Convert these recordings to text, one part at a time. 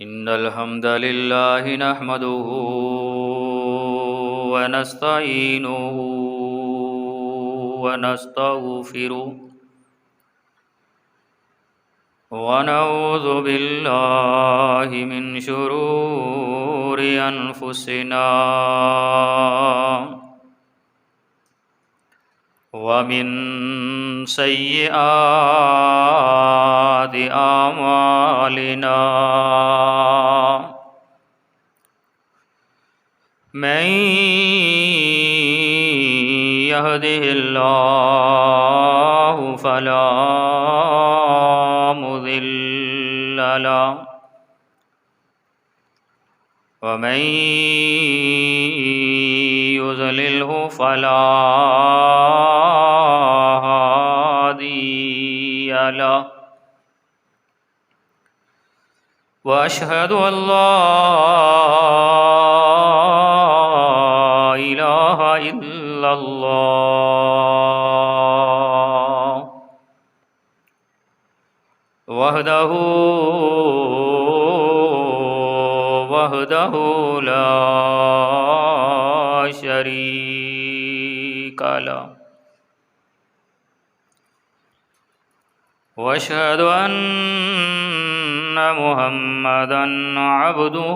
إن الحمد لله نحمده ونستعينه ونستغفره ونعوذ بالله من شرور أنفسنا ومن سيئات أعمالنا من يهده الله فلا مضل له ومن يضلله فلا هادي له وأشهد أن لا إله إلا الله وحده لا شريك له وأشهد أن محمدًا عبده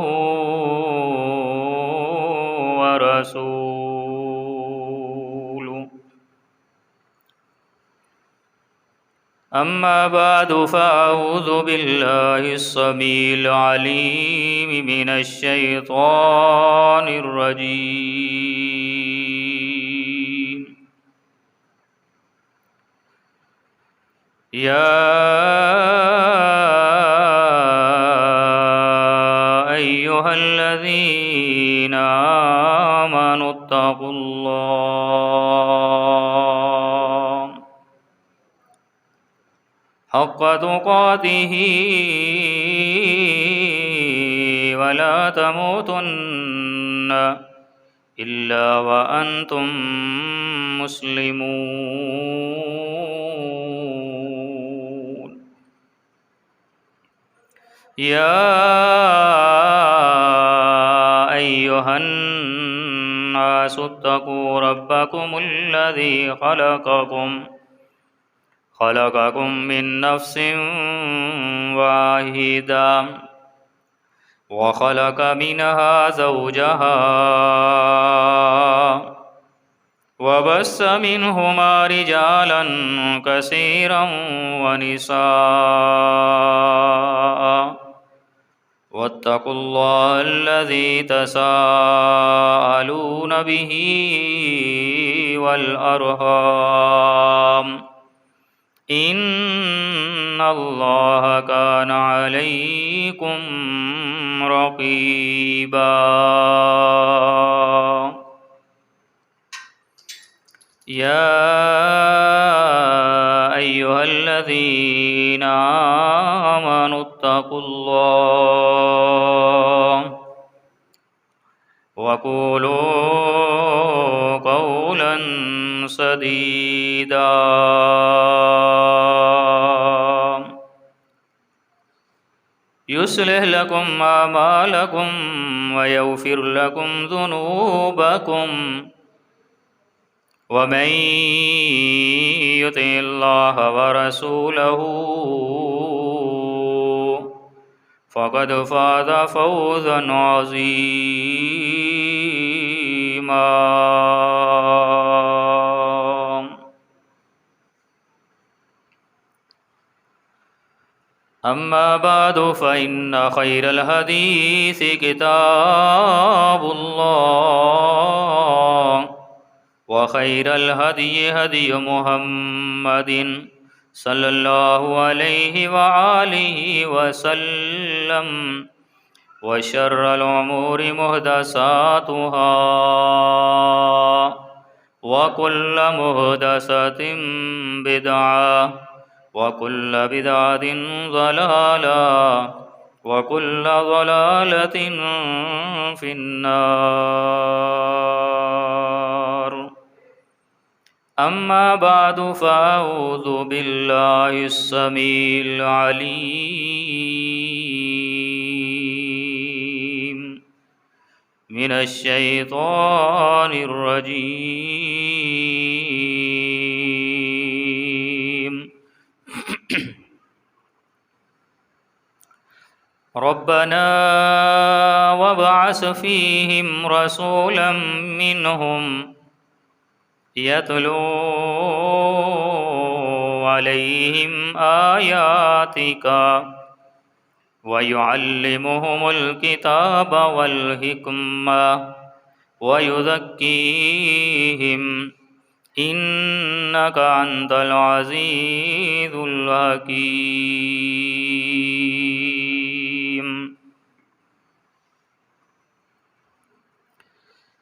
ورسوله أما بعد فأعوذ بالله السميع العليم من الشيطان الرجيم يا أيها الذين آمنوا اتقوا الله حق تقاته ولا تموتن إلا وأنتم مسلمون يا أيها الناس اتقوا ربكم الذي خلقكم من نفس واحدة وخلق منها زوجها وبث منهما رجالا كثيرا ونساء واتقوا الله الذي تساءلون به والأرحام إن الله كان عليكم رقيبا يا أيها الذين آمنوا اتقوا الله وقولوا قولا سديدا يصلح لكم أعمالكم ويغفر لكم ذنوبكم ومن يطع الله ورسوله فقد فاز فوزا عظيما أما بعد فإن خير الحديث كتاب الله وخير الهدي هدي محمد صلى الله عليه وآله وسلم وشر الأمور محدثاتها وكل محدثة بدعة وكل بدعة ضلالة وكل ضلالة في النار أما بعد فأعوذ بالله السميع العليم من الشيطان الرجيم ربنا وابعث فيهم رسولا منهم يتلو عليهم آياتك ويعلمهم الكتاب والحكمة ويزكيهم إنك أنت العزيز الحكيم.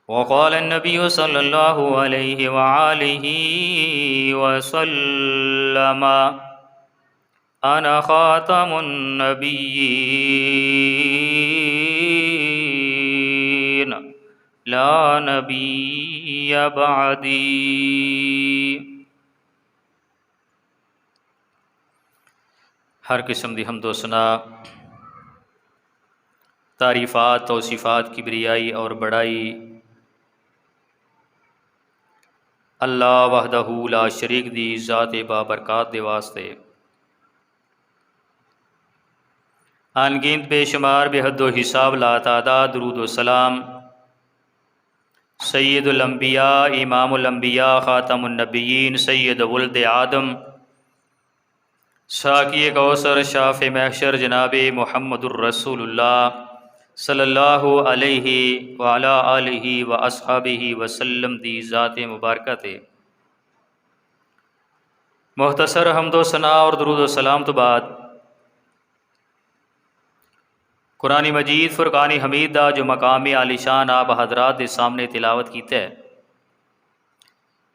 وقال النبي صلى الله عليه وآله وسلم أنا خاتم النبيين لا نبي بعدي. ہر قسم دی حمد و ثنا، تعریفات، توصیفات، کبریائی اور بڑائی اللہ وحدہ لا شریک دی ذات بابرکات دے واسطے ان گنت بے شمار بے حد و حساب لا تعداد درود و سلام سید الانبیاء، امام الانبیاء، خاتم النبیین، سید ولد آدم، ساقی کوثر، شاف محشر، جناب محمد الرسول اللہ صلی اللہ علیہ وعلی آلہ و اصحابہ وسلم دی ذات مبارکہ تے مختصر حمد و ثنا اور درود و سلام تو بعد قرآن مجید فرقان حمید دا جو مقام عالی شان آپ حضرات دے سامنے تلاوت کیتا ہے،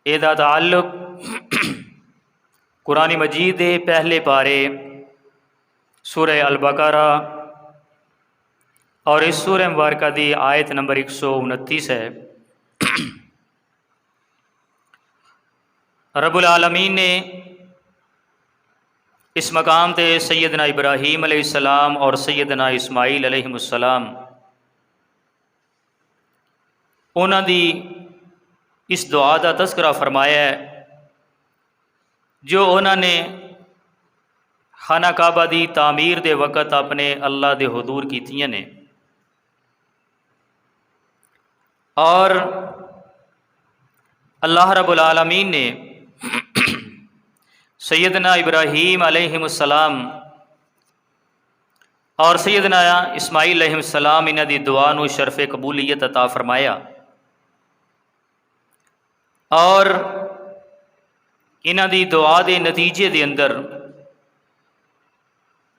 اے دا تعلق قرآن مجید دے پہلے پارے سورہ البقرہ اور اس سورہ مبارکہ دی آیت نمبر 129 ہے۔ رب العالمین نے اس مقام تے سیدنا ابراہیم علیہ السلام اور سیدنا اسماعیل علیہ السلام انہاں دی اس دعا دا تذکرہ فرمایا ہے جو انہاں نے خانہ کعبہ دی تعمیر دے وقت اپنے اللہ دے حضور کیتیاں نے، اور اللہ رب العالمین نے سیدنا ابراہیم علیہ السلام اور سیدنا اسماعیل علیہ السلام انہاں دی دعا نو شرف قبولیت عطا فرمایا، اور انہاں دی دعا دے نتیجے دے اندر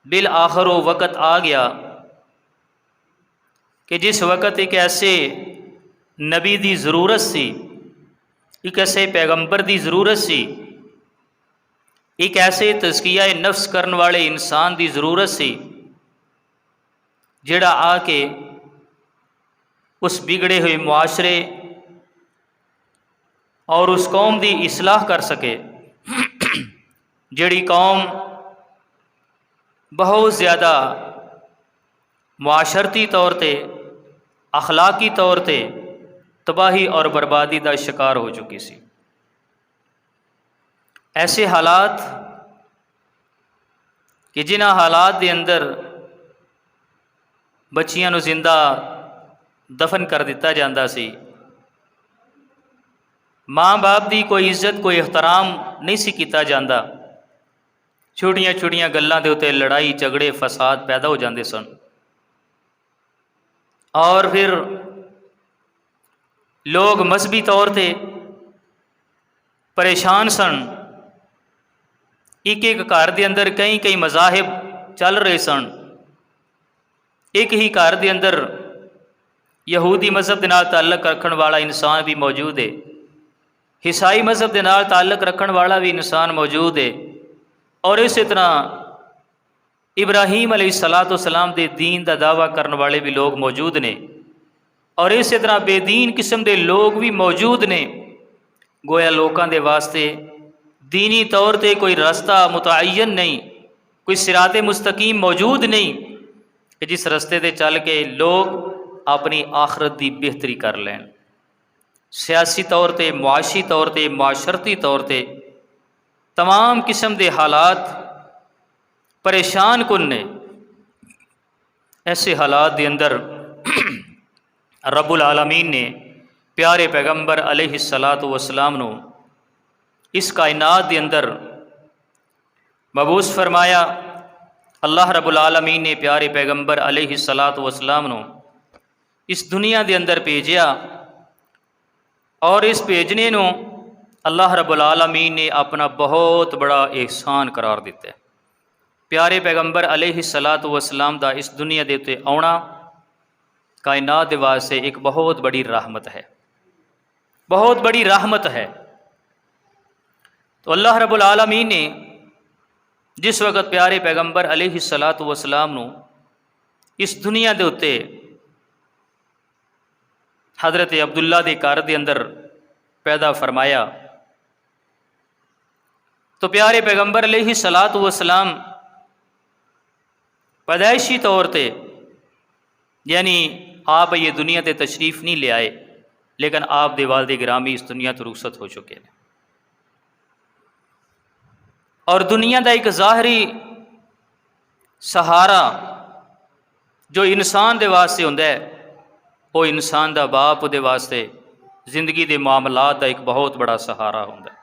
بالآخر وہ وقت آ گیا کہ جس وقت ایک ایسے نبی دی ضرورت سی، ایک ایسے پیغمبر دی ضرورت سی، ایک ایسے تزکیہ نفس کرن والے انسان دی ضرورت سی جڑا آ کے اس بگڑے ہوئے معاشرے اور اس قوم دی اصلاح کر سکے جڑی قوم بہت زیادہ معاشرتی طور تے، اخلاقی طور تے تباہی اور بربادی دا شکار ہو چکی سی۔ ایسے حالات کہ جنہاں حالات دے اندر بچیاں نو زندہ دفن کر دیتا جاندہ سی، ماں باپ دی کوئی عزت، کوئی احترام نہیں سی کیتا جاندہ، چھوٹیاں چھوٹیاں گلاں دے اتے لڑائی جھگڑے فساد پیدا ہو جاندے سن، اور پھر لوگ مذہبی طور تے پریشان سن، ایک ایک گھر دے اندر کئی کئی مذاہب چل رہے سن، ایک ہی گھر دے اندر یہودی مذہب دے نال تعلق رکھن والا انسان بھی موجود ہے، عیسائی مذہب دے نال تعلق رکھن والا بھی انسان موجود ہے، اور اسی طرح ابراہیم علیہ السلام دے دین دا دعویٰ کرنے والے بھی لوگ موجود نے، اور اسی طرح بے دین قسم دے لوگ بھی موجود نے، گویا لوکاں دے واسطے دینی طور تے کوئی رستہ متعین نہیں، کوئی صراط مستقیم موجود نہیں کہ جس رستے تے چل کے لوگ اپنی آخرت دی بہتری کر لین۔ سیاسی طور تے، معاشی طور تے، معاشرتی طور تے تمام قسم دے حالات پریشان کن نے۔ ایسے حالات دے اندر رب العالمین نے پیارے پیغمبر علیہ الصلاۃ والسلام نو اس کائنات دے اندر مبعوث فرمایا۔ اللہ رب العالمین نے پیارے پیغمبر علیہ الصلاۃ والسلام نو اس دنیا دے اندر بھیجیا، اور اس بھیجنے نو اللہ رب العالمین نے اپنا بہت بڑا احسان قرار دیتا ہے۔ پیارے پیغمبر علیہ الصلاۃ والسلام دا اس دنیا دے تے آنا کائنات دے واسطے ایک بہت بڑی رحمت ہے، بہت بڑی رحمت ہے۔ تو اللہ رب العالمین نے جس وقت پیارے پیغمبر علیہ الصلاۃ والسلام نو اس دنیا دے اتے حضرت عبداللہ دے گھر دے اندر پیدا فرمایا، تو پیارے پیغمبر علیہ الصلاۃ والسلام پیدائشی طور تے یعنی آپ یہ دنیا تے تشریف نہیں لے آئے، لیکن آپ دے والد گرامی اس دنیا تو رخصت ہو چکے ہیں، اور دنیا دا ایک ظاہری سہارا جو انسان دے واسطے ہوندا ہے، وہ انسان دا باپ دے واسطے زندگی دے معاملات دا ایک بہت بڑا سہارا ہوندا ہے۔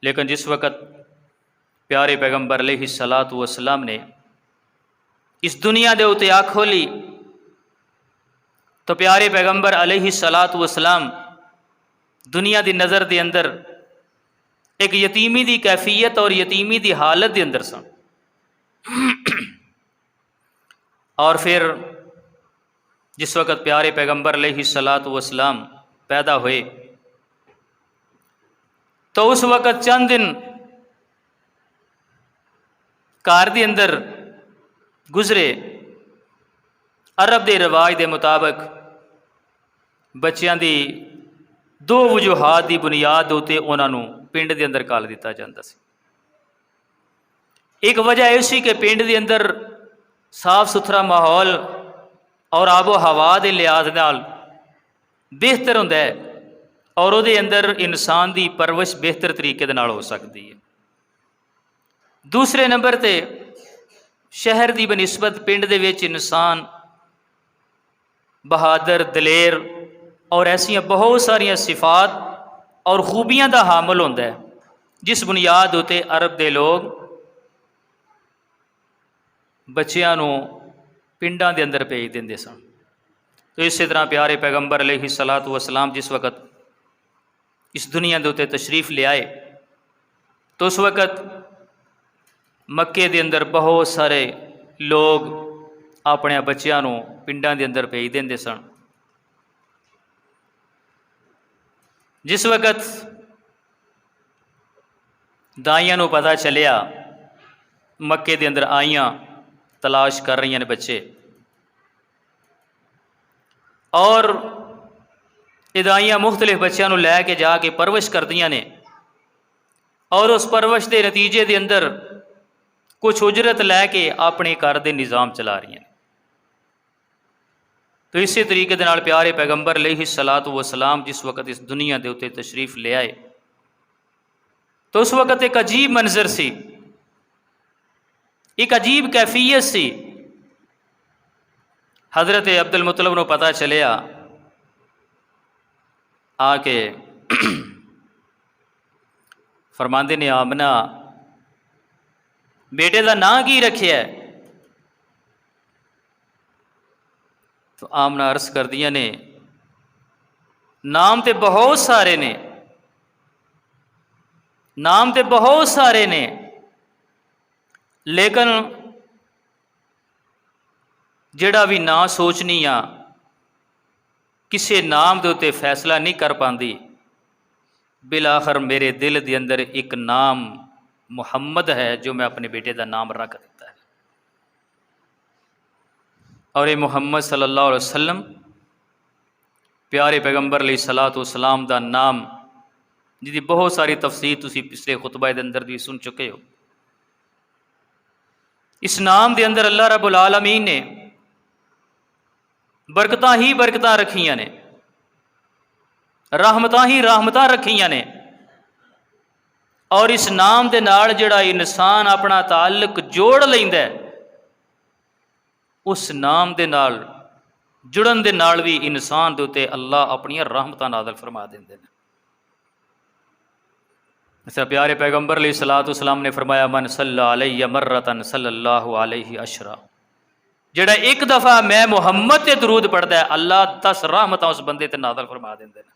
لیکن جس وقت پیارے پیغمبر علیہ الصلاۃ والسلام نے اس دنیا دے اتے آنکھ کھولی، تو پیارے پیغمبر علیہ الصلاۃ والسلام دنیا دی نظر دے اندر ایک یتیمی دی کیفیت اور یتیمی دی حالت دے اندر سن، اور پھر جس وقت پیارے پیغمبر علیہ الصلاۃ والسلام پیدا ہوئے تو اس وقت چند دن گھر دے اندر گزرے۔ عرب دے رواج دے مطابق بچیاں دی دو وجوہات دی بنیاد ہوتے انہاں نو پنڈ دے اندر کال دیتا جاتا سی۔ ایک وجہ ایسی کہ پنڈ دے اندر صاف ستھرا ماحول اور آب و ہوا دے لحاظ نال بہتر ہوندا ہے، اور وہ دے اندر انسان دی پرورش بہتر طریقے دے نال ہو سکتی ہے۔ دوسرے نمبر تے شہر دی بنسبت پنڈ دے وچ انسان بہادر، دلیر اور ایسیاں بہت ساریاں صفات اور خوبیاں دا حامل ہوندا ہے، جس بنیاد ہوتے عرب دے لوگ بچیاں نو پنڈاں دے اندر بھیج دیندے سن۔ تو اسی طرح پیارے پیغمبر علیہ الصلاۃ والسلام جس وقت اس دنیا دے اتے تشریف لے آئے تو اس وقت مکے دے اندر بہت سارے لوگ اپنے بچیاں نو پنڈاں دے اندر بھیج دیندے سن۔ جس وقت دائیاں نو پتہ چلیا، مکے دے اندر آئیاں تلاش کر رہی ہیں بچے، اور ادائیاں مختلف بچیاں نو لے کے جا کے پرورش کردیاں نے، اور اس پرورش دے نتیجے دے اندر کچھ اجرت لے کے اپنے گھر دے نظام چلا رہی ہیں۔ تو اسی طریقے دے نال پیارے پیغمبر علیہ الصلاۃ والسلام جس وقت اس دنیا دے اتے تشریف لے آئے تو اس وقت ایک عجیب منظر سی، ایک عجیب کیفیت سی۔ حضرت عبد المطلب نو پتہ چلیا، آ کے فرماندے نے آمنہ بیٹے دا نام کی رکھیا ہے؟ تو آمنہ عرض کر دیا نے نام تے بہت سارے نے، نام تے بہت سارے نے، لیکن جڑا بھی نام سوچنی آ کسے نام دے اتے فیصلہ نہیں کر پاندی، بالآخر میرے دل دے اندر ایک نام محمد ہے جو میں اپنے بیٹے دا نام رکھ دیتا ہے، اور یہ محمد صلی اللہ علیہ وسلم پیارے پیغمبر علیہ الصلاۃ والسلام دا نام جی بہت ساری تفسیر تسی پچھلے خطبہ دے اندر بھی سن چکے ہو۔ اس نام دے اندر اللہ رب العالمین نے برکتاں ہی برکتاں رکھیاں نے، رحمتاں ہی رحمتاں رکھیاں نے، اور اس نام دے نال جڑا انسان اپنا تعلق جوڑ لیندا ہے، اس نام دے نال جڑن دے نال بھی انسان دے اتے اللہ اپنی رحمتاں نازل فرما دیندے نے۔ اس پیارے پیغمبر علیہ الصلوۃ والسلام نے فرمایا من صلی علیہ مرتن صلی اللہ علیہ عشرہ، جڑا ایک دفعہ میں محمد تے درود پڑھدا ہے اللہ 10 رحمتاں اس بندے تے نازل فرما دیندے نے،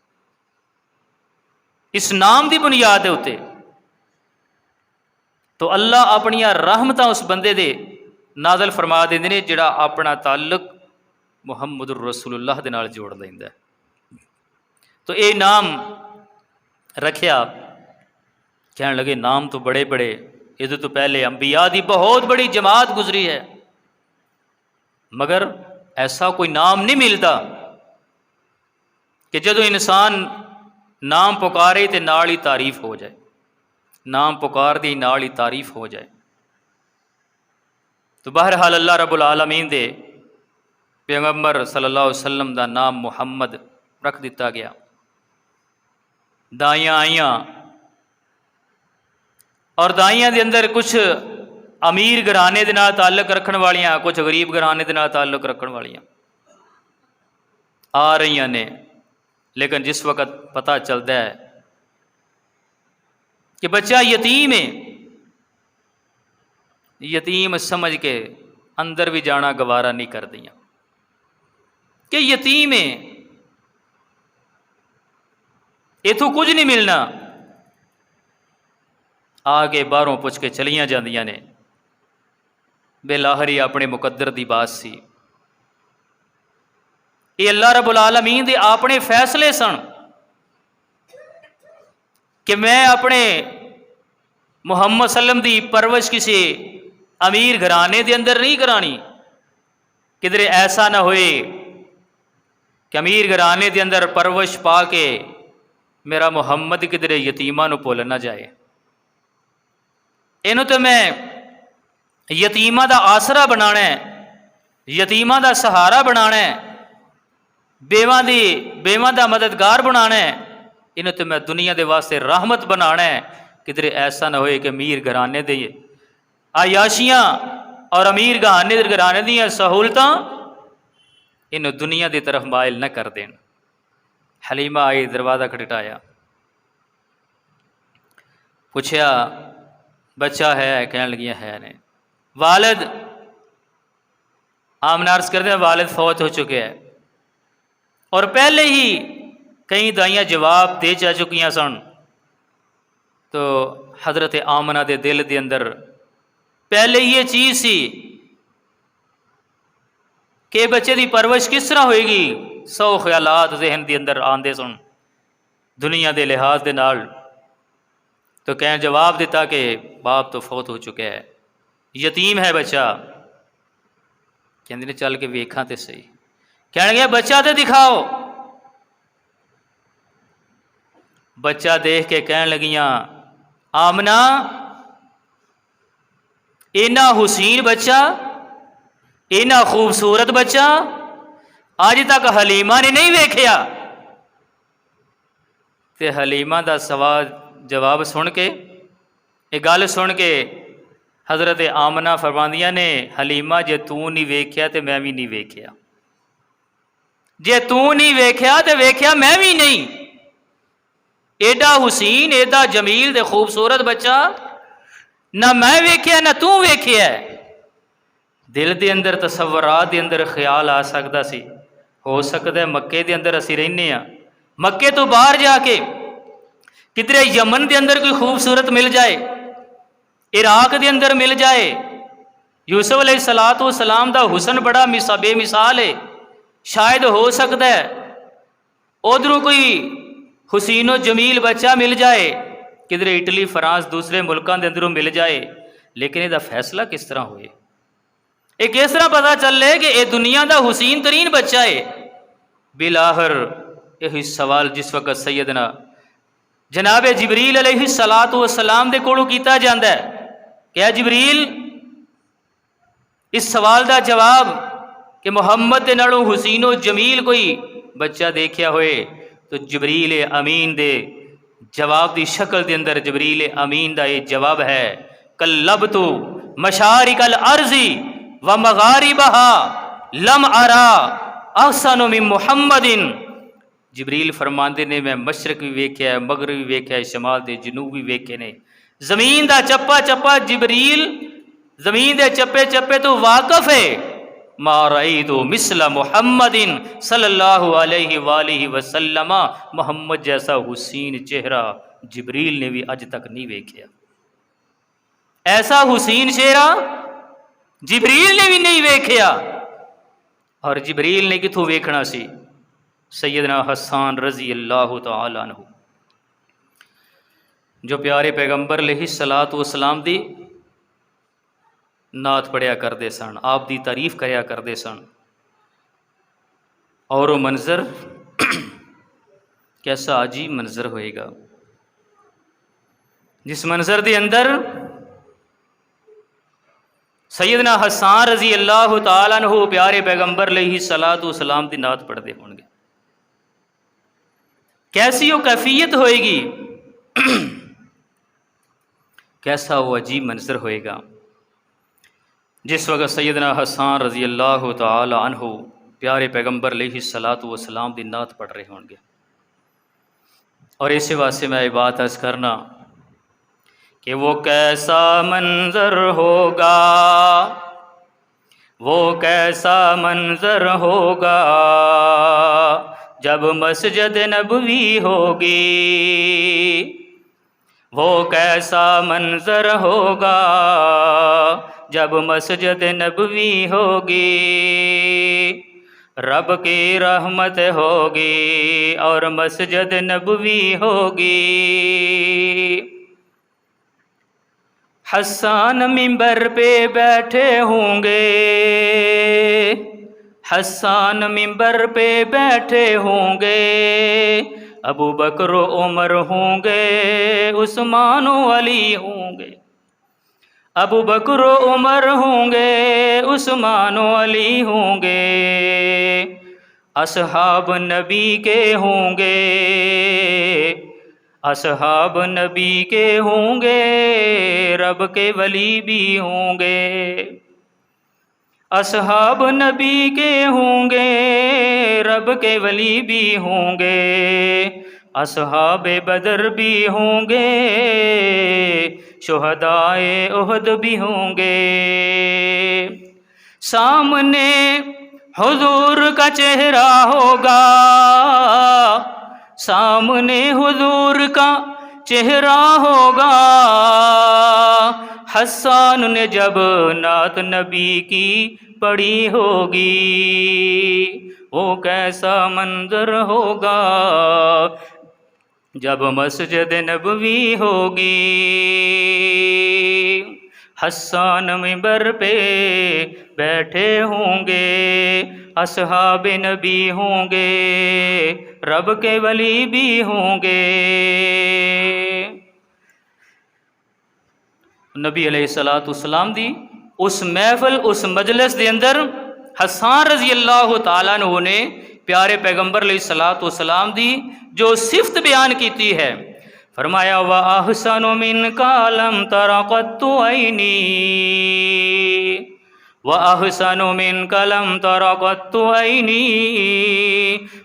اس نام دی بنیاد دے اتے۔ تو اللہ اپنی رحمتاں اس بندے دے نازل فرما دیندے نے جڑا اپنا تعلق محمد الرسول اللہ دے نال جوڑ لیندا ہے۔ تو اے نام رکھیا، کہنے لگے نام تو بڑے بڑے، یہ تو پہلے انبیاء دی بہت بڑی جماعت گزری ہے، مگر ایسا کوئی نام نہیں ملتا کہ جدو انسان نام پکارے تے نال ہی تعریف ہو جائے، نام پکار دی نال ہی تعریف ہو جائے۔ تو بہرحال اللہ رب العالمین دے پیغمبر صلی اللہ علیہ وسلم دا نام محمد رکھ دیتا گیا۔ دائیاں آئیاں اور دائیاں دے اندر کچھ امیر گھرانے دے نال تعلق رکھن والیاں، کچھ غریب گھرانے دے نال تعلق رکھن والیاں آ رہی نے، لیکن جس وقت پتہ چلتا ہے کہ بچہ یتیم ہے، یتیم سمجھ کے اندر بھی جانا گوارا نہیں کر دیا کہ یتیم ہے، اتوں کچھ نہیں ملنا، آگے باہروں پوچھ کے چلیاں جاندیاں نے، بے لاہری اپنے مقدر دی بات سی۔ یہ اللہ رب العالمین دے اپنے فیصلے سن کہ میں اپنے محمد صلی اللہ علیہ وسلم دی پرورش کسی امیر گھرانے دے اندر نہیں کرانی، کدھر ایسا نہ ہوئے کہ امیر گھرانے دے اندر پرورش پا کے میرا محمد کدھر یتیماں نو بھول نہ جائے، اینو تو میں یتیماں دا آسرا بنانا ہے، یتیماں دا سہارا بنانا ہے، بیواں دا مددگار بنانا ہے، اینو تو میں دنیا دے واسطے رحمت بنانا ہے، کدھر ایسا نہ ہوئے کہ امیر گھرانے دے عیاشیاں اور امیر گھرانے دیاں سہولتاں انہوں دنیا دی طرف مائل نہ کر دین۔ حلیمہ آئی، دروازہ کھٹکھٹایا، پوچھا بچہ ہے؟ کہنے لگی ہے نے۔ والد آمنہ عرض کر دیں والد فوت ہو چکے ہیں، اور پہلے ہی کئی دائیاں جواب دے جا چکیاں سن۔ تو حضرت آمنہ دے دل دے اندر پہلے ہی یہ چیز سی کہ بچے دی پرورش کس طرح ہوئے گی، 100 خیالات ذہن دے اندر آندے سن دنیا دے لحاظ دے نال۔ تو کہیں جواب دیتا کہ باپ تو فوت ہو چکا ہے، یتیم ہے بچہ۔ کہندے نے چل کے ویکھاں تے صحیح، کہنے گیا بچہ تے دکھاؤ۔ بچہ دیکھ کے کہنے لگیاں آمنہ اینا حسین بچہ، اینا خوبصورت بچہ آج تک حلیمہ نے نہیں ویکھیا۔ تے حلیمہ دا سوال جواب سن کے، یہ گل سن کے حضرت آمنہ فرماندیاں نے حلیمہ جے تو نہیں ویکھیا تے میں بھی نہیں ویکھیا، جے تو نہیں ویکھیا تے ویکھیا میں بھی نہیں۔ ایڈا حسین ایڈا جمیل تے خوبصورت بچہ نہ میں ویکھیا نہ تو ویکھیا ہے۔ دل دے اندر تصورات دے اندر خیال آ سکتا سی، ہو سکتا ہے مکے دے اندر اسی رہنے ہاں، مکے تو باہر جا کے کدھر یمن دے اندر کوئی خوبصورت مل جائے، عراق دے اندر مل جائے۔ یوسف علیہ السلام دا حسن بڑا بے مثال ہے، شاید ہو سکتا ہے ادھروں کوئی حسین و جمیل بچہ مل جائے، کدھر اٹلی فرانس دوسرے ملکوں دے اندروں مل جائے، لیکن یہ فیصلہ کس طرح ہوئے، یہ کس طرح پتہ چل لے کہ یہ دنیا دا حسین ترین بچہ ہے۔ بالآخر یہی سوال جس وقت سیدنا جناب جبریل علیہ الصلاۃ والسلام دے کولوں کیتا جاندا ہے کہ اے جبریل اس سوال دا جواب کہ محمد دے نالوں حسین و جمیل کوئی بچہ دیکھیا ہوئے، تو جبریل امین دے جواب دی شکل دے اندر جبریل امین دا یہ جواب ہے، کلبت مشارق الارض ومغاربها لم ارا احسن من محمد۔ جبریل فرماندے نے میں مشرق بھی ویکھیا ہے، مغرب بھی ویکھیا ہے، شمال دے جنوب بھی ویکھے نے، زمین دا چپا چپا جبریل زمین دے چپے چپے تو واقف ہے، ما رأیت مثل محمد صلی اللہ علیہ وآلہ وسلم، محمد جیسا حسین چہرہ جبریل نے بھی اج تک نہیں ویکھیا، ایسا حسین چہرہ جبریل نے بھی نہیں ویکھیا۔ اور جبریل نے کتھوں ویکھنا سی؟ سیدنا حسان رضی اللہ تعالی عنہ جو پیارے پیغمبر علیہ الصلاۃ والسلام دی نعت پڑھیا کردے سن، آپ دی تعریف کریا کردے سن، اور وہ منظر کیسا عجیب منظر ہوئے گا جس منظر دے اندر سیدنا حسان رضی اللہ تعالیٰ عنہ پیارے پیغمبر علیہ الصلاۃ والسلام دی نعت پڑھتے ہوں گے، کیسی وہ کیفیت ہوئے گی، کیسا وہ عجیب منظر ہوئے گا جس وقت سیدنا حسان رضی اللہ تعالی عنہ پیارے پیغمبر علیہ الصلاۃ والسلام دی نعت پڑھ رہے ہوں گے۔ اور اسی واسطے میں یہ بات عرض کرنا کہ وہ کیسا منظر ہوگا، وہ کیسا منظر ہوگا جب مسجد نبوی ہوگی، وہ کیسا منظر ہوگا جب مسجد نبوی ہوگی، رب کی رحمت ہوگی اور مسجد نبوی ہوگی۔ حسان منبر پہ بیٹھے ہوں گے، حسان منبر پہ بیٹھے ہوں گے، ابو بکر و عمر ہوں گے، عثمان و علی ہوں گے، ابو بکر و عمر ہوں گے، عثمان و علی ہوں گے، اصحاب نبی کے ہوں گے، اصحاب نبی کے ہوں گے، رب کے ولی بھی ہوں گے، اصحاب نبی کے ہوں گے، رب کے ولی بھی ہوں گے، اصحاب بدر بھی ہوں گے، شہدائے احد بھی ہوں گے، سامنے حضور کا چہرہ ہوگا، سامنے حضور کا چہرہ ہوگا، حسان نے جب نعت نبی کی پڑھی ہوگی، وہ کیسا منظر ہوگا جب مسجد نبوی ہوگی، حسان منبر پہ بیٹھے ہوں گے، اصحاب نبی ہوں گے، رب کے ولی بھی ہوں گے۔ نبی علیہ الصلاۃ والسلام دی اس محفل اس مجلس دے اندر حسان رضی اللہ تعالیٰ عنہ نے پیارے پیغمبر علیہ الصلاۃ والسلام دی جو صفت بیان کیتی ہے، فرمایا وَأَحْسَنُ مِنْكَ لَمْ تَرَ قَطُّ عَيْنِي، وَأَحْسَنُ مِنْكَ لَمْ تَرَ قَطُّ عَيْنِي،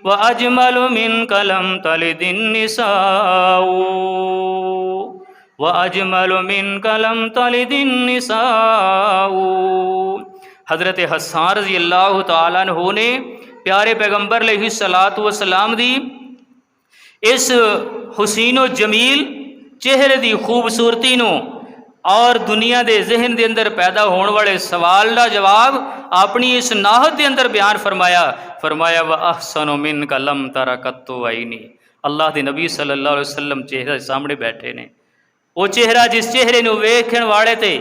وَأَجْمَلُ مِنْكَ لَمْ تَلِدِ النِّسَاءُ، وَأَجْمَلُ مِنْكَ لَمْ تَلِدِ النِّسَاءُ۔ حضرت حسان رضی اللہ تعالیٰ عنہ نے پیارے پیغمبر علیہ الصلاۃ والسلام دی اس حسین و جمیل چہرے دی خوبصورتی نو اور دنیا دے ذہن دے اندر پیدا ہونے والے سوال دا جواب اپنی اس ناحت دے اندر بیان فرمایا، فرمایا وَأَحْسَنُ مِنْكَ لَمْ تَرَ قَطُّ عَيْنِي۔ اللہ دے نبی صلی اللہ علیہ وسلم چہرے سامنے بیٹھے نے، وہ چہرہ جس چہرے نو ویکھن والے تے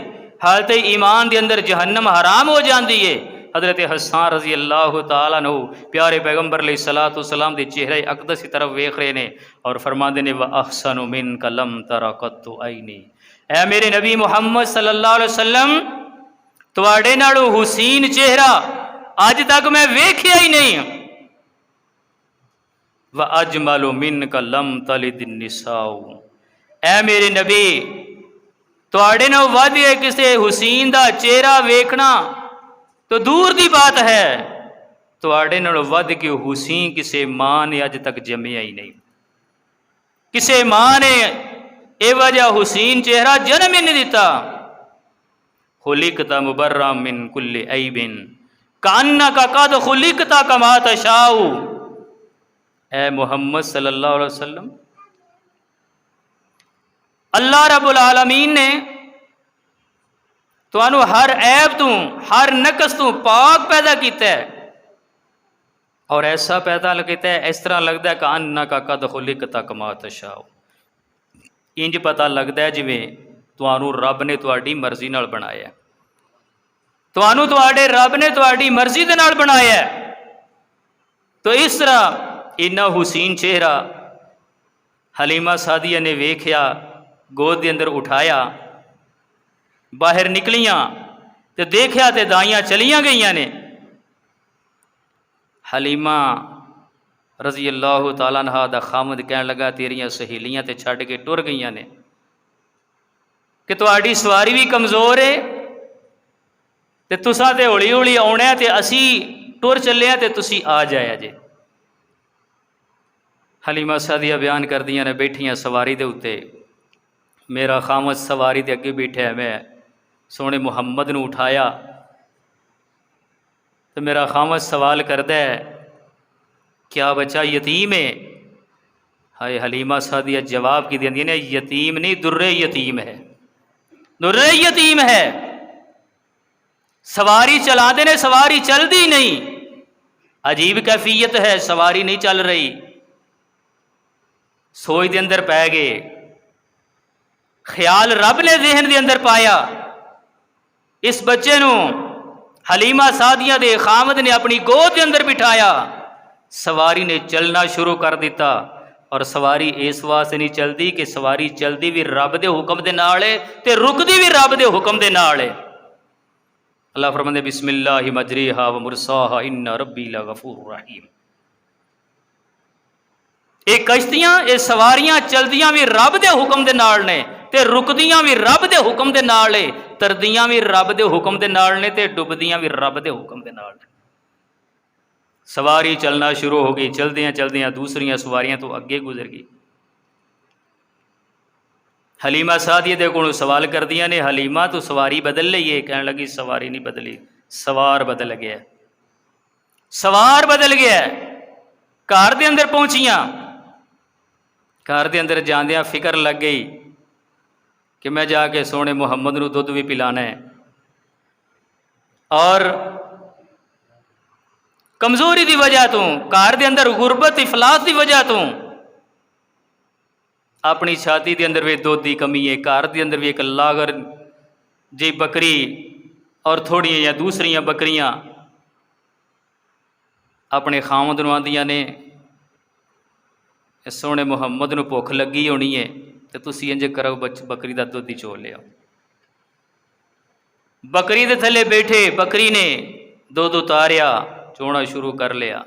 حالت ایمان دے اندر جہنم حرام ہو جاندی ہے، حضرت حسان رضی اللہ تعالیٰ عنہ پیارے پیغمبر علیہ الصلوۃ والسلام دے چہرے اقدس کی طرف ویکھ رہے نے اور فرماندے نے وَأَحْسَنُ مِنْكَ لَمْ تَرَ قَطُّ عَيْنِي، اے میرے نبی محمد صلی اللہ علیہ وسلم تواڈے نالوں حسین چہرہ اج تک میں ویکھیا ہی نہیں۔ وَأَجْمَلُ مِنْكَ لَمْ تَلِدِ النِّسَاءُ، اے میرے نبی تواڈے نال ود کسے حسین دا چہرہ ویکھنا تو دور دی بات ہے، تواڈے نال ود کے حسین کسے ماں نے اج تک جمیا ہی نہیں، کسے ماں نے اے وجہ حسین چہرہ جنم ہی نہیں دیتا۔ خلقت مبرأ من کل عیب کأنک قد خلقت کما تشاء، اے محمد صلی اللہ علیہ وسلم اللہ رب العالمین نے تانوں ہر عیب تو ہر نقص تو پاک پیدا کیتا ہے، اور ایسا پیدا کیتا ہے اس طرح لگتا ہے کہ انک قد خلقت کما تشاء، انج پتہ لگتا ہے جویں تانوں رب نے تہاڈی مرضی نال بنایا ہے، تانوں تہاڈے رب نے تہاڈی مرضی دے نال بنایا ہے۔ تو اس طرح اتنا حسین چہرہ حلیمہ سعدیہ نے ویکھیا، گود دے اندر اٹھایا، باہر نکلیاں تے دیکھیا تے دائیاں چلیاں گئیاں نے۔ حلیمہ رضی اللہ تعالیٰ عنہ دا خامد کہن لگا تیریاں سہیلیاں تے چھڈ کے ٹر گئیاں نے کہ تہاڈی سواری بھی کمزور ہے تے تساں تے ہولی ہولی آਉਣਾ تے اسی ٹر چلے تے تسی آ جایا جے۔ حلیمہ سعدیہ بیان کردیاں نے بیٹھیاں سواری دے اتے، میرا خامد سواری دے اگے بیٹھا ہے، میں سونے محمد نو اٹھایا تو میرا خامد سوال کردا ہے کیا بچہ یتیم ہے؟ ہائے حلیمہ سعدیہ جواب کی دیندی نے یتیم نہیں در یتیم ہے، در یتیم ہے۔ سواری چلا دے نے سواری چل دی نہیں، عجیب کیفیت ہے، سواری نہیں چل رہی۔ سوچ دے اندر پہ گئے، خیال رب نے ذہن دے اندر پایا، اس بچے نو حلیمہ سعدیہ دے خامد نے اپنی گود دے اندر بٹھایا، سواری نے چلنا شروع کر دیتا، اور سواری اس واسطے نہیں چلدی کہ سواری چلدی بھی رب دے حکم دے نال ہے تے رکدی بھی رب دے حکم دے نال ہے۔ اللہ فرماندے بسم اللہ مجریہا و مرساہا ان ربی لغفور رحیم۔ یہ کشتیاں یہ سواریاں چلدیاں بھی رب دے حکم دے نال نے تے رکدیاں بھی رب دے حکم دے نال نے، تردیاں بھی رب دے حکم دے نال نے تے ڈبدیاں بھی رب دے حکم دے نال نے۔ سواری چلنا شروع ہو گئی، چلدیاں چلدیاں دوسریاں سواریاں تو اگے گزر گئی۔ حلیمہ سعدیہ دے کولوں سوال کردیاں نے حلیمہ تو سواری بدل لئی ہے؟ کہنے لگی سواری نہیں بدلی، سوار بدل گیا، سوار بدل گیا۔ گھر دے اندر پہنچیاں، گھر دے اندر جاندیاں فکر لگ گئی کہ میں جا کے سونے محمد نو دودھ بھی پلانا ہے، اور کمزوری دی وجہ تو گھر دے اندر غربت افلاس دی وجہ تو اپنی چھاتی دے اندر بھی دودھ دی کمی ہے، گھر دے اندر بھی ایک لاغر جی بکری اور تھوڑی یا دوسریاں بکریاں اپنے خامد نو آندیاں نے سونے محمد نو بھوک لگی ہونی ہے تو تسی انج کرو بکری دا دودھ ہی چو لیا۔ بکری دے تھلے بیٹھے بکری نے دودھ اتاریا، چونا شروع کر لیا،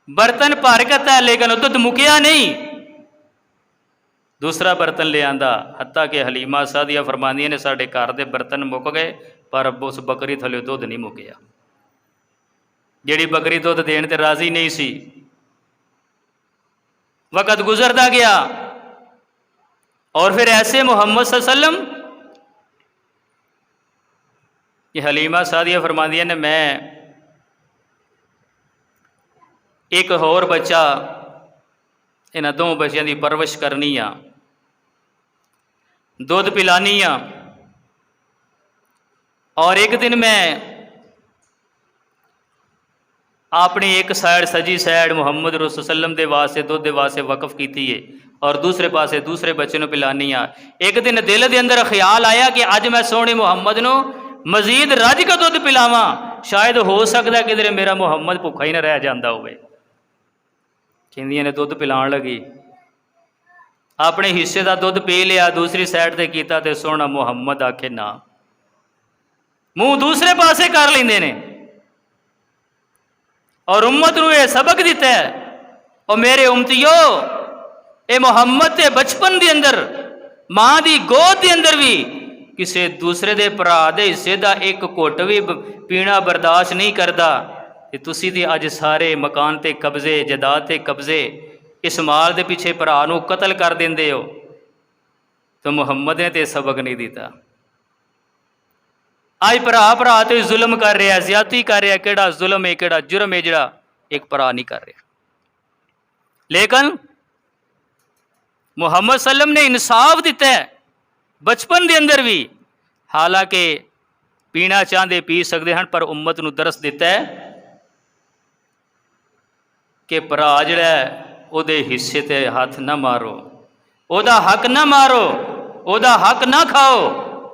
برتن بھر کتا ہے لیکن وہ دودھ مکیا نہیں، دوسرا برتن لے آندا، حتیٰ کہ حلیمہ سعدیہ فرماندیاں نے ساڈے گھر دے برتن مک گئے پر اس بکری تھلے دودھ نہیں مکیا۔ جیڑی بکری دودھ دین تے راضی نہیں سی، وقت گزرتا گیا، اور پھر ایسے محمد صلی اللہ علیہ وسلم یہ حلیمہ سعدیہ فرماندیاں نے میں ایک اور بچہ انہاں دو بچیاں دی پرورش کرنی آ، دودھ پلانی آ، اور ایک دن میں اپنی ایک سائڈ سجی سائڈ محمد رسول وسلم دے واسطے دودھ دے واسطے وقف کیتی ہے اور دوسرے پاسے دوسرے بچے نو پلانی آ۔ ایک دن دل دے اندر خیال آیا کہ اج میں سونے محمد نو مزید رج کا دودھ پلاواں، شاید ہو سکتا ہے کدھر میرا محمد بھوکھا ہی نہ رہ جاتا ہوئے۔ کہندیاں نے دودھ پلان لگی، اپنے حصے دا دودھ پی لیا، دوسری سائڈ تے کیتا تے سونا محمد آکھے نہ، منہ دوسرے پاسے کر لیندے نے، اور امت نو یہ سبق دیتا ہے، اور میرے امتیو اے محمد تے بچپن دے اندر ماں دی گود دے اندر بھی کسے دوسرے دے پرا دے حصے دا ایک گھٹ بھی پینا برداشت نہیں کردا، تے تسی تے اج سارے مکان تے قبضے، جائیداد تے قبضے، اس مال دے پیچھے پرا نو قتل کر دیندے ہو، تو محمد نے تے سبق نہیں دیتا۔ آج پرا تے ظلم کر رہا ہے، زیادتی کر رہا ہے، کیڑا ظلم ہے کیڑا جرم ہے جڑا ایک پرا نہیں کر رہا۔ لیکن محمد صلی اللہ علیہ وسلم نے انصاف دیتا ہے بچپن دے اندر بھی، حالانکہ پینا چاہتے پی سکتے ہیں، پر امت نو درس دیتا ہے کہ پرا جڑا ہے او دے حصے تے ہاتھ نہ مارو، او دا حق نہ مارو، او دا حق نہ کھاؤ،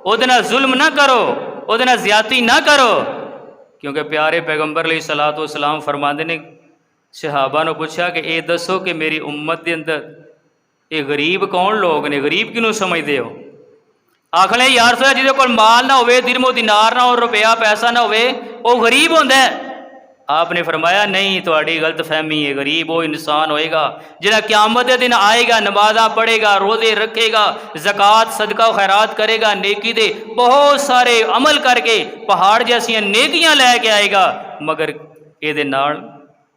او دے نال ظلم نہ کرو، او دے نال زیادتی نہ کرو، کیونکہ پیارے پیغمبر علیہ الصلوۃ والسلام فرماندے نے، صحابہ نو پوچھا کہ اے دسو کہ میری امت دے اندر یہ غریب کون لوگ نے، غریب کنوں سمجھدے ہو؟ آکھنے یار سویا جہدے کول مال نہ ہوئے، درم و دینار نہ ہو، روپیہ پیسہ نہ ہوئے، وہ غریب ہوندا ہے؟ آپ نے فرمایا نہیں، تہاڈی غلط فہمی ہے، غریب وہ انسان ہوئے گا جہاں قیامت دے دن آئے گا، نمازاں پڑھے گا، روزے رکھے گا، زکوٰۃ صدقہ و خیرات کرے گا، نیکی دے بہت سارے عمل کر کے پہاڑ جیسی نیکیاں لے کے آئے گا، مگر یہ دے نال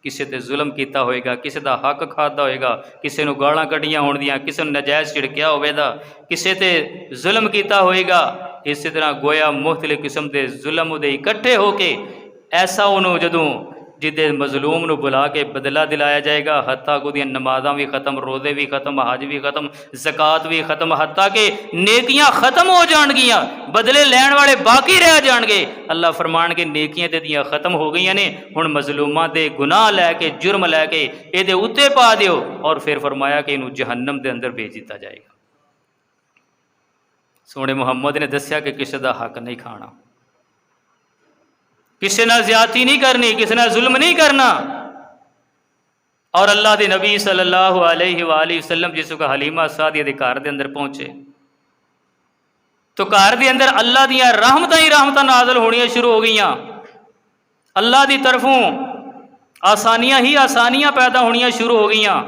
کسی تے ظلم کیتا ہوئے گا، کسی دا حق کھادا ہوئے گا، کسی نو گالاں کڈیاں ہون دیاں، کسی نو نجائز چھڑکیا ہوئے دا، کسی تے ظلم کیتا ہوئے گا، اسی طرح گویا مختلف قسم دے ظلم دے اکٹھے ہو کے ایسا انہوں جدوں جدے مظلوم نو بلا کے بدلہ دلایا جائے گا، حتیٰ کہ دیاں نمازاں بھی ختم، روزے بھی ختم، حج بھی ختم، زکوٰۃ بھی ختم، حتیٰ کہ نیکیاں ختم ہو جان گیاں، بدلے لین والے باقی رہ جان گے۔ اللہ فرمان کے نیکیاں تے دیاں ختم ہو گئیاں نے، ہن مظلوماں دے گناہ لے کے، جرم لے کے اے دے اتے پا دیو، اور پھر فرمایا کہ انہوں جہنم دے اندر بھیج دتا جائے گا۔ سونے محمد نے دسیا کہ کسی دا حق نہیں کھانا، کسی نہ زیادتی نہیں کرنی، کسی نہ ظلم نہیں کرنا۔ اور اللہ دے نبی صلی اللہ علیہ وآلہ وسلم جس کو حلیمہ سعدیہ دے گھر دے اندر پہنچے تو گھر دے اندر اللہ دیاں رحمتاں ہی رحمتاں نازل ہونیاں شروع ہو گئیاں، اللہ دی طرفوں آسانیاں ہی آسانیاں پیدا ہونیاں شروع ہو گئیاں۔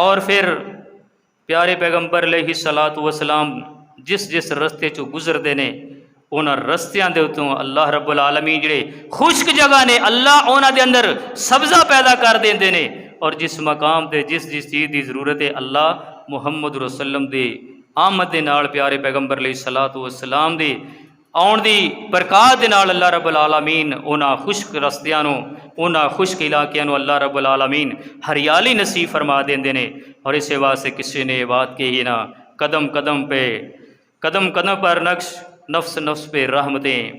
اور پھر پیارے پیغمبر علیہ الصلوۃ والسلام جس جس رستے چوں گزرتے نے، انہاں رستیاں دے اتوں اللہ رب العالمین جڑے خشک جگہ نے، اللہ انہاں دے اندر سبزہ پیدا کر دیندے نے، اور جس مقام تے جس چیز دی ضرورت ہے، اللہ محمد رسول وسلم دے آمد دے نال، پیارے پیغمبر علیہ الصلوۃ والسلام دے آن دی برکات دے نال اللہ رب العالمین انہاں خشک رستیاں نو، انہاں خشک علاقیاں نو اللہ رب العالمین ہریالی نصیب فرما دیندے نے۔ اور اسی واسطے کسی نے یہ بات کہی نا، قدم قدم پہ، قدم قدم پر نقش، نفس نفس پہ رحمتیں،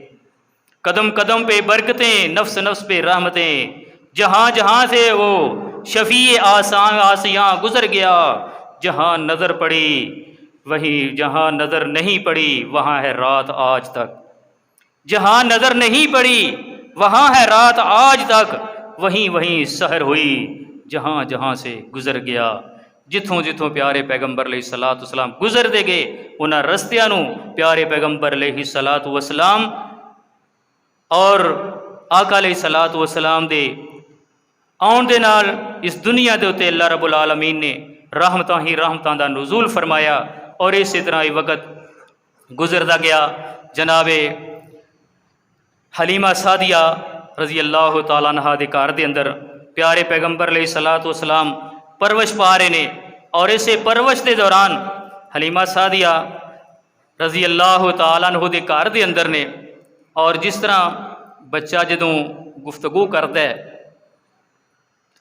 قدم قدم پہ برکتیں، نفس نفس پہ رحمتیں، جہاں جہاں سے وہ شفیع آسان آسیاں گزر گیا، جہاں نظر پڑی وہیں، جہاں نظر نہیں پڑی وہاں ہے رات آج تک، جہاں نظر نہیں پڑی وہاں ہے رات آج تک، وہیں وہیں سحر ہوئی جہاں جہاں سے گزر گیا۔ جتھوں جتھوں پیارے پیغمبر علیہ الصلوۃ والسلام گزر دے گئے، انہاں رستیاں نو پیارے پیغمبر علیہ الصلوۃ والسلام اور آقا علیہ الصلوۃ والسلام دے آن دے نال اس دنیا دے اتے اللہ رب العالمین نے رحمتاں ہی رحمتاں دا نزول فرمایا۔ اور اسی طرح یہ وقت گزردا گیا، جناب حلیمہ سعدیہ رضی اللہ تعالیٰ عنہا دے گھر دے اندر پیارے پیغمبر علیہ الصلوۃ والسلام پرورش پا رہے نے، اور اسے پرورش دے دوران حلیمہ سعدیہ رضی اللہ تعالیٰ عنہ دے گھر دے اندر نے، اور جس طرح بچہ جدوں گفتگو کرتا ہے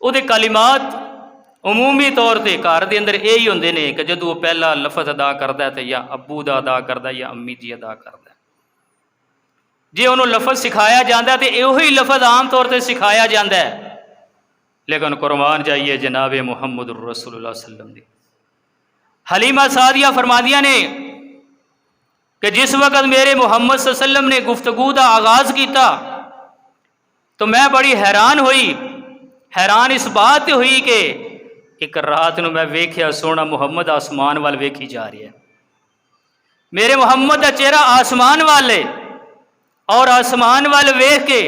وہ دے کلمات عمومی طور تے گھر دے اندر یہی ہوندے نے کہ جدوں وہ پہلا لفظ ادا کرتا ہے تو یا ابو دا ادا کرتا ہے یا امی جی ادا کرتا ہے، جے انہوں لفظ سکھایا جاتا ہے تو یہی لفظ عام طور تے سکھایا جاتا ہے۔ لیکن قربان جائیے جناب محمد رسول اللہ صلی اللہ علیہ وسلم دی، حلیمہ سعدیہ فرمادیاں نے کہ جس وقت میرے محمد صلی اللہ علیہ وسلم نے گفتگو کا آغاز کیتا تو میں بڑی حیران ہوئی، حیران اس بات ہوئی کہ ایک رات نو میں ویکھیا سونا محمد آسمان وال ویکھی جا رہی ہے، میرے محمد کا چہرہ آسمان والے، اور آسمان وال ویکھ کے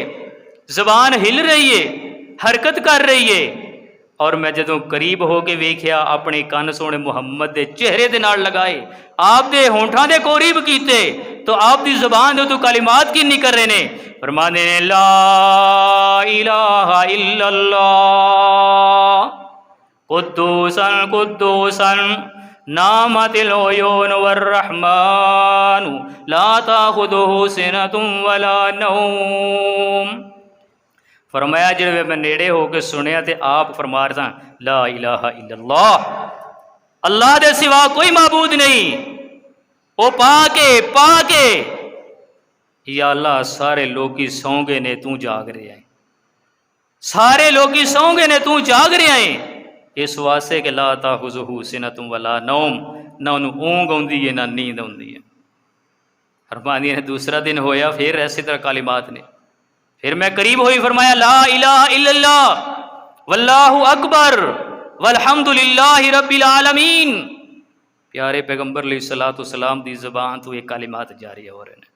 زبان ہل رہی ہے، حرکت کر رہی ہے، اور میں جدوں قریب ہو کے ویکھیا اپنے کن سونے محمد دے چہرے دے نال لگائے، آپ دے ہونٹاں دے قریب کیتے تو آپ دی زبان دے تو کلمات کی نہیں کر رہے نے، فرماندے نے لا الہ الا اللہ قدوسا قدوسا نامت العیون والرحمن لا تاخذہ سنۃ ولا نوم۔ فرمایا جب میں نیڑے ہو کے سنیا تے آپ فرما رہے تھا لا الہ الا اللہ، اللہ دے سوا کوئی معبود نہیں، وہ پا کے یا اللہ سارے لوگی سو گئے نے تو جاگ رہے ہیں، سارے لوگی سو گئے نے تو جاگ رہے ہیں، اس واسطے کہ لا تاخذہ سنۃ ولا نوم، نہ انہوں اونگ آندی ہے نہ نیند آندی ہے۔ فرمایا دوسرا دن ہویا پھر ایسی طرح کلمات نے، پھر میں قریب ہوئی، فرمایا لا الہ الا اللہ واللہ اکبر والحمد للہ رب العالمین۔ پیارے پیغمبر علیہ الصلوۃ والسلام دی زبان تو یہ کلمات جاری ہو رہے ہیں،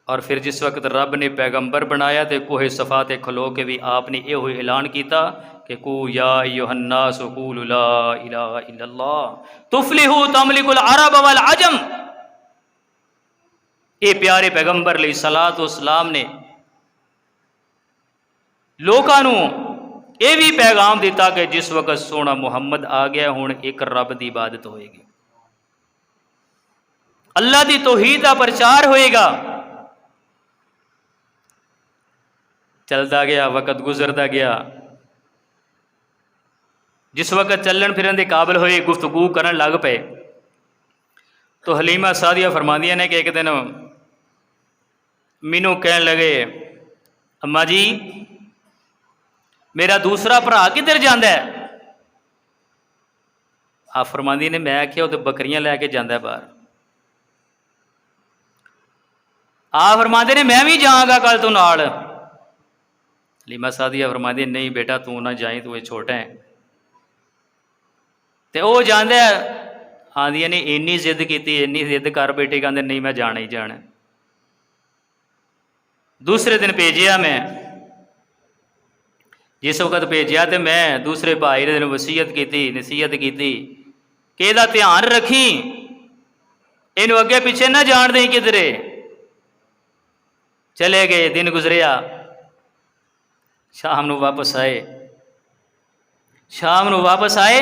اور پھر جس وقت رب نے پیغمبر بنایا تو کوہ صفا تے کھلو کے بھی آپ نے یہ اعلان کیتا کہ کو یا ایھا الناس قولوا لا الہ الا اللہ تفلحوا تملک العرب والعجم۔ یہ پیارے پیغمبر علیہ الصلوۃ والسلام نے لوگوں یہ بھی پیغام دیتا کہ جس وقت سونا محمد آ گیا ہوں ایک رب دی عبادت ہوئے گی، اللہ دی توحید کا پرچار ہوئے گا۔ چلتا گیا، وقت گزرتا گیا، جس وقت چلن پھرن دے قابل ہوئے، گفتگو کرن لگ پے تو حلیمہ سعدیہ فرماندیاں نے کہ ایک دن مینوں کہن لگے اماں جی میرا دوسرا بھرا کدھر جاندا ہے؟ آپ فرماندی نے میں آخیا وہ تو بکریاں لے کے جاندا ہے باہر۔ آپ فرماندے نے میں بھی جاؤں گا کل تو نال۔ حلیمہ سعدیہ فرماندی نہیں بیٹا تو نہ جائیں، تو یہ چھوٹا ہے تے وہ جاندا ہے۔ آندیاں نے اینی ضد کیتی، اینی ضد کر بیٹے کہندے نہیں میں جانا ہی جانا۔ دوسرے دن بھیجیا میں، جس وقت بھیجیا تو میں دوسرے بھائی نے وصیت کی نصیحت کی کہ یہ دھیان رکھی، یہ اگے پیچھے نہ جان دیں کدھرے۔ چلے گئے، دن گزریا، شام نو واپس آئے، شام نو واپس آئے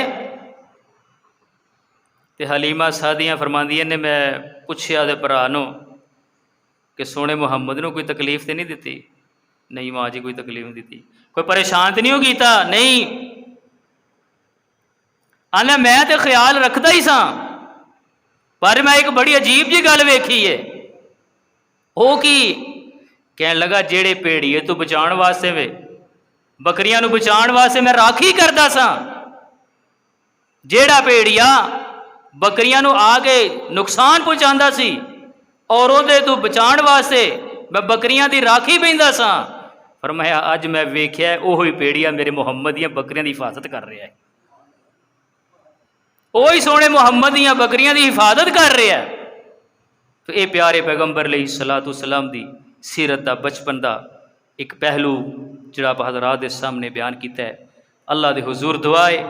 تے حلیمہ سعدیہ فرماندیاں نے میں پوچھیا دے بھرا نو کہ سونے محمد نو کوئی تکلیف تے نہیں دیتی؟ نہیں ماں جی کوئی تکلیف نہیں دیتی۔ کوئی پریشان تو نہیں ہو کیتا؟ نہیں۔ آنا میں تے خیال رکھتا ہی سا، پر میں ایک بڑی عجیب جی گل ویکھی ہے۔ وہ کی کہن لگا جیڑے پیڑیے تو بچان واسطے وے، بکریاں نو بچان واسطے میں راکھی کردا سا، جیڑا پیڑیا بکریاں نو آ کے نقصان پہنچاندا سی اور وہ دے تو بچان واسطے میں بکریاں دی راکھی پیندا سا۔ فرمایا اج میں ویکھیا ہے وہی پیڑیا میرے محمد دیاں بکریاں دی حفاظت کر رہا ہے، وہی سونے محمد دیاں بکریاں دی حفاظت کر رہا ہے۔ تو اے پیارے پیغمبر علیہ الصلوۃ والسلام دی سیرت دا بچپن دا ایک پہلو جڑا آپ حضرات دے سامنے بیان کیتا ہے۔ اللہ دے حضور دعائے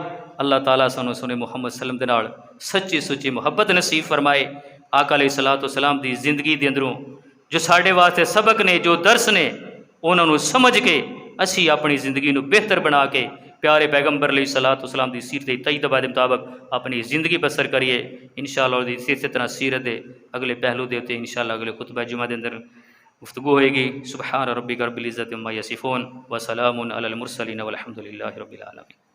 اللہ تعالیٰ سانو سونے محمد صلی اللہ علیہ وسلم دے نال سچی سچی محبت نصیب فرمائے۔ آقا علیہ الصلوۃ والسلام دی زندگی دے اندروں جو ساڈے واسطے سبق نے، جو درس نے، انہوں نے سمجھ کے اسی اپنی زندگی نو بہتر بنا کے پیارے پیغمبر علیہ الصلوۃ والسلام دی سیرت طیبہ دے مطابق اپنی زندگی بسر کریے انشاءاللہ۔ اسی طرح سیرت دے اگلے پہلو دے تے انشاءاللہ اگلے خطبہ جمعہ دے اندر گفتگو ہوئے گی۔ سبحان ربک رب العزت عما یصفون وسلام علی المرسلین والحمد للہ رب العالمین۔